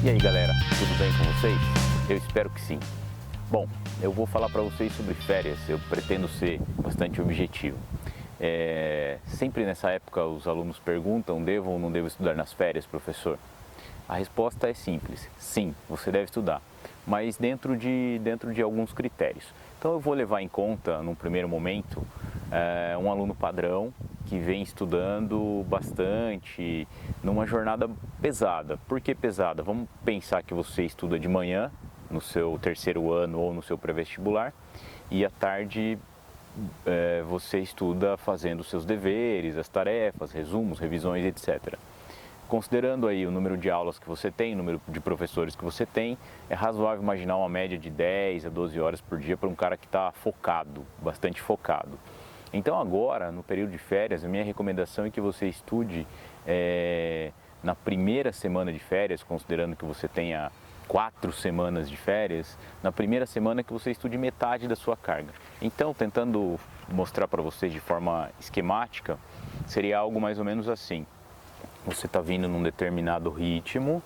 E aí galera, tudo bem com vocês? Eu espero que sim. Bom, eu vou falar para vocês sobre férias, eu pretendo ser bastante objetivo. Sempre nessa época os alunos perguntam, devo ou não devo estudar nas férias, professor? A resposta é simples, sim, você deve estudar, mas dentro de alguns critérios. Então eu vou levar em conta, num primeiro momento, um aluno padrão que vem estudando bastante, numa jornada pesada. Por que pesada? Vamos pensar que você estuda de manhã, no seu terceiro ano ou no seu pré-vestibular, e à tarde você estuda fazendo os seus deveres, as tarefas, resumos, revisões, etc. Considerando aí o número de aulas que você tem, o número de professores que você tem, é razoável imaginar uma média de 10 a 12 horas por dia para um cara que está focado, bastante focado. Então agora, no período de férias, a minha recomendação é que você estude na primeira semana de férias, considerando que você tenha 4 semanas de férias, na primeira semana que você estude metade da sua carga. Então, tentando mostrar para vocês de forma esquemática, seria algo mais ou menos assim. Você está vindo num determinado ritmo,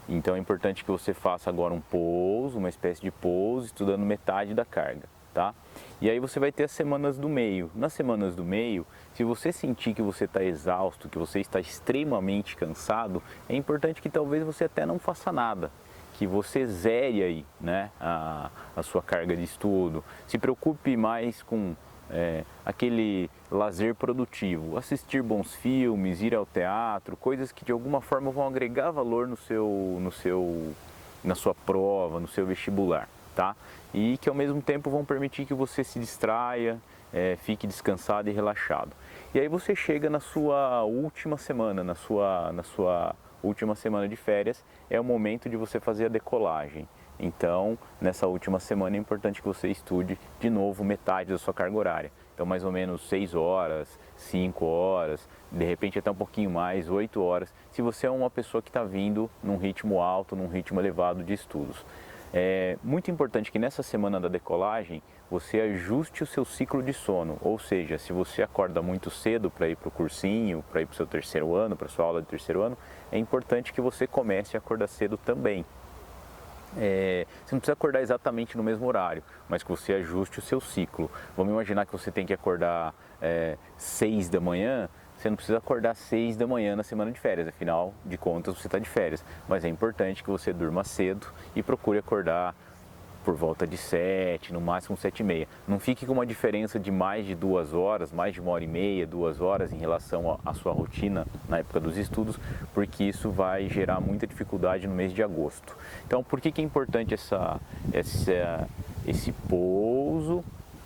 então é importante que você faça agora um pouso, uma espécie de pouso, estudando metade da carga, tá? E aí você vai ter as semanas do meio. Nas semanas do meio, se você sentir que você está exausto, que você está extremamente cansado, é importante que talvez você até não faça nada, que você zere aí, né, a sua carga de estudo. Se preocupe mais com aquele lazer produtivo, assistir bons filmes, ir ao teatro, coisas que de alguma forma vão agregar valor na sua prova, no seu vestibular, tá? E que ao mesmo tempo vão permitir que você se distraia, fique descansado e relaxado. E aí você chega na sua última semana, na sua última semana de férias, é o momento de você fazer a decolagem. Então, nessa última semana é importante que você estude de novo metade da sua carga horária. Então, mais ou menos 6 horas, 5 horas, de repente até um pouquinho mais, 8 horas, se você é uma pessoa que está vindo num ritmo alto, num ritmo elevado de estudos. É muito importante que nessa semana da decolagem você ajuste o seu ciclo de sono, ou seja, se você acorda muito cedo para ir para o cursinho, para ir para o seu terceiro ano, para a sua aula de terceiro ano, é importante que você comece a acordar cedo também. Você não precisa acordar exatamente no mesmo horário, mas que você ajuste o seu ciclo. Vamos imaginar que você tem que acordar 6 da manhã, você não precisa acordar 6 da manhã na semana de férias, afinal de contas você está de férias. Mas é importante que você durma cedo e procure acordar por volta de 7, no máximo 7h30. Não fique com uma diferença de mais de 2 horas, mais de 1h30, 2 horas em relação à sua rotina na época dos estudos, porque isso vai gerar muita dificuldade no mês de agosto. Então, por que é importante esse pouso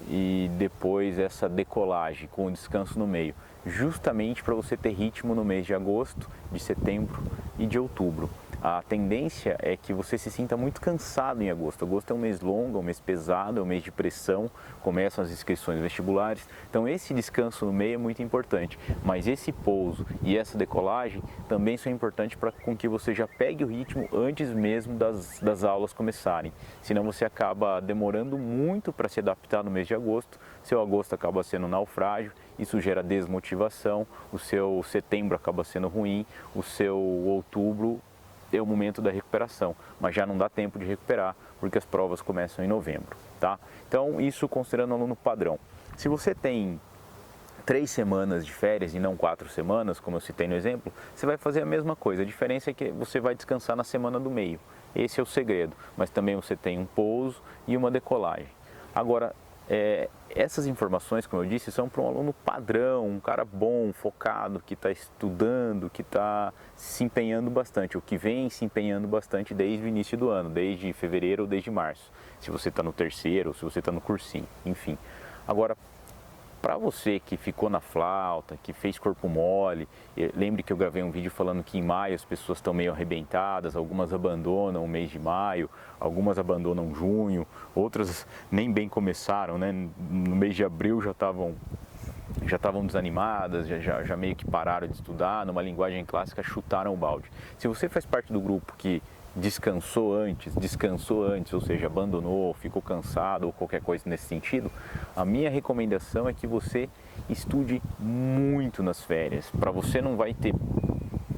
e depois essa decolagem com o descanso no meio? Justamente para você ter ritmo no mês de agosto, de setembro e de outubro. A tendência é que você se sinta muito cansado em agosto. Agosto é um mês longo, é um mês pesado, é um mês de pressão, começam as inscrições vestibulares. Então esse descanso no meio é muito importante, mas esse pouso e essa decolagem também são importantes para com que você já pegue o ritmo antes mesmo das aulas começarem. Senão você acaba demorando muito para se adaptar no mês de agosto, seu agosto acaba sendo um naufrágio, isso gera desmotivação, o seu setembro acaba sendo ruim, o seu outubro é o momento da recuperação, mas já não dá tempo de recuperar porque as provas começam em novembro, tá? Então isso considerando o aluno padrão. Se você tem 3 semanas de férias e não 4 semanas, como eu citei no exemplo, você vai fazer a mesma coisa. A diferença é que você vai descansar na semana do meio. Esse é o segredo, mas também você tem um pouso e uma decolagem. Agora, essas informações, como eu disse, são para um aluno padrão, um cara bom, focado, que está estudando, que está se empenhando bastante, ou que vem se empenhando bastante desde o início do ano, desde fevereiro ou desde março, se você está no terceiro ou se você está no cursinho, enfim. Agora, para você que ficou na flauta, que fez corpo mole, lembre que eu gravei um vídeo falando que em maio as pessoas estão meio arrebentadas, algumas abandonam o mês de maio, algumas abandonam junho, outras nem bem começaram, né? No mês de abril já estavam desanimadas, já meio que pararam de estudar, numa linguagem clássica chutaram o balde. Se você faz parte do grupo que descansou antes, ou seja, abandonou, ficou cansado ou qualquer coisa nesse sentido, a minha recomendação é que você estude muito nas férias. Para você não vai ter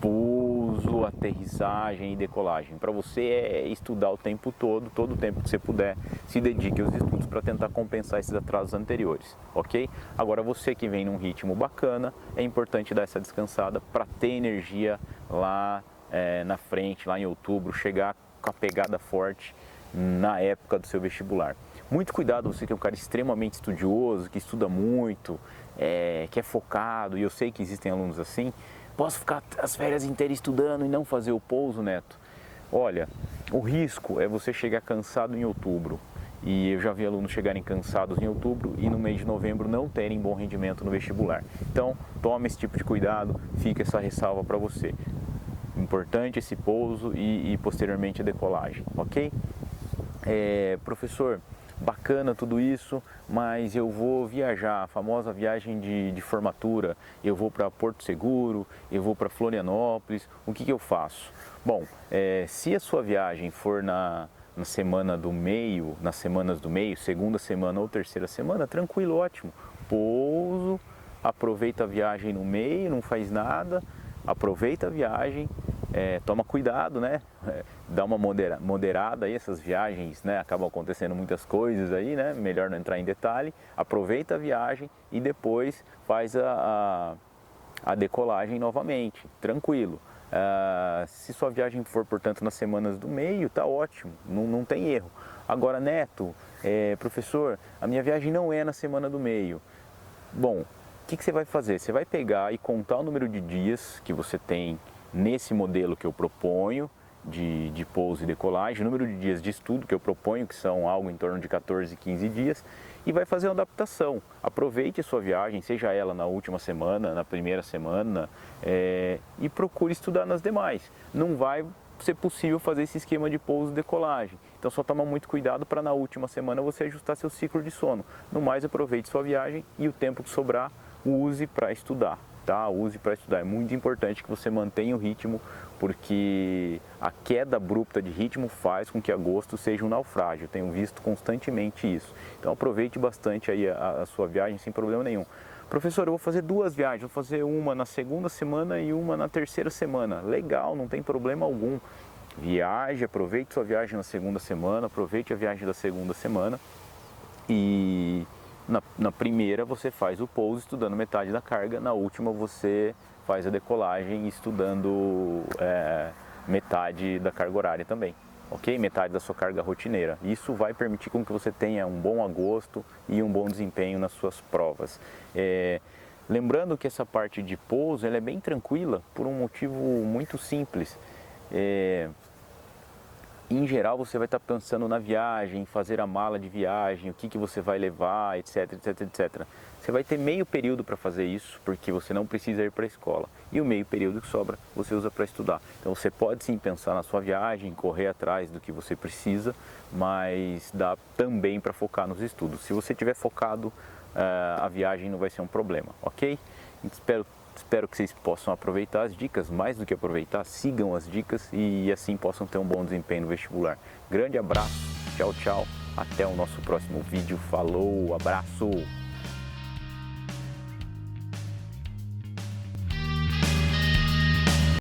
pouso, aterrissagem e decolagem. Para você é estudar o tempo todo o tempo que você puder, se dedique aos estudos para tentar compensar esses atrasos anteriores, ok? Agora você que vem num ritmo bacana, é importante dar essa descansada para ter energia lá na frente, lá em outubro, chegar com a pegada forte na época do seu vestibular. Muito cuidado, você que é um cara extremamente estudioso, que estuda muito, que é focado, e eu sei que existem alunos assim. Posso ficar as férias inteiras estudando e não fazer o pouso, Neto? Olha, o risco é você chegar cansado em outubro. E eu já vi alunos chegarem cansados em outubro e no mês de novembro não terem bom rendimento no vestibular. Então, tome esse tipo de cuidado, fica essa ressalva para você. Importante esse pouso e posteriormente a decolagem, ok? Professor, bacana tudo isso, mas eu vou viajar, a famosa viagem de formatura, eu vou para Porto Seguro, eu vou para Florianópolis, o que eu faço? Bom, se a sua viagem for na semana do meio, nas semanas do meio, segunda semana ou terceira semana, tranquilo, ótimo, pouso, aproveita a viagem no meio, não faz nada, aproveita a viagem, toma cuidado, né? Dá uma moderada aí, essas viagens, né? Acabam acontecendo muitas coisas aí, né? Melhor não entrar em detalhe. Aproveita a viagem e depois faz a decolagem novamente, tranquilo. Se sua viagem for, portanto, nas semanas do meio, tá ótimo, não tem erro. Agora, Neto, professor, a minha viagem não é na semana do meio. Bom, o que você vai fazer? Você vai pegar e contar o número de dias que você tem nesse modelo que eu proponho, de pouso e decolagem, o número de dias de estudo que eu proponho, que são algo em torno de 14, 15 dias, e vai fazer uma adaptação. Aproveite a sua viagem, seja ela na última semana, na primeira semana, e procure estudar nas demais. Não vai ser possível fazer esse esquema de pouso e decolagem. Então só toma muito cuidado para na última semana você ajustar seu ciclo de sono. No mais, aproveite sua viagem e o tempo que sobrar, use para estudar. Tá? Use para estudar. É muito importante que você mantenha o ritmo, porque a queda abrupta de ritmo faz com que agosto seja um naufrágio. Eu tenho visto constantemente isso. Então aproveite bastante aí a sua viagem sem problema nenhum. Professor, eu vou fazer duas viagens, vou fazer uma na segunda semana e uma na terceira semana. Legal, não tem problema algum. Viaje, aproveite sua viagem na segunda semana, aproveite a viagem da segunda semana e na primeira você faz o pouso estudando metade da carga, na última você faz a decolagem estudando metade da carga horária também, ok? Metade da sua carga rotineira. Isso vai permitir com que você tenha um bom agosto e um bom desempenho nas suas provas. Lembrando que essa parte de pouso ela é bem tranquila por um motivo muito simples. Em geral você vai estar pensando na viagem, fazer a mala de viagem, o que você vai levar, etc, etc, etc. Você vai ter meio período para fazer isso, porque você não precisa ir para a escola. E o meio período que sobra, você usa para estudar. Então você pode sim pensar na sua viagem, correr atrás do que você precisa, mas dá também para focar nos estudos. Se você estiver focado, a viagem não vai ser um problema, ok? Espero que vocês possam aproveitar as dicas, mais do que aproveitar, sigam as dicas e assim possam ter um bom desempenho no vestibular. Grande abraço, tchau, tchau, até o nosso próximo vídeo, falou, abraço!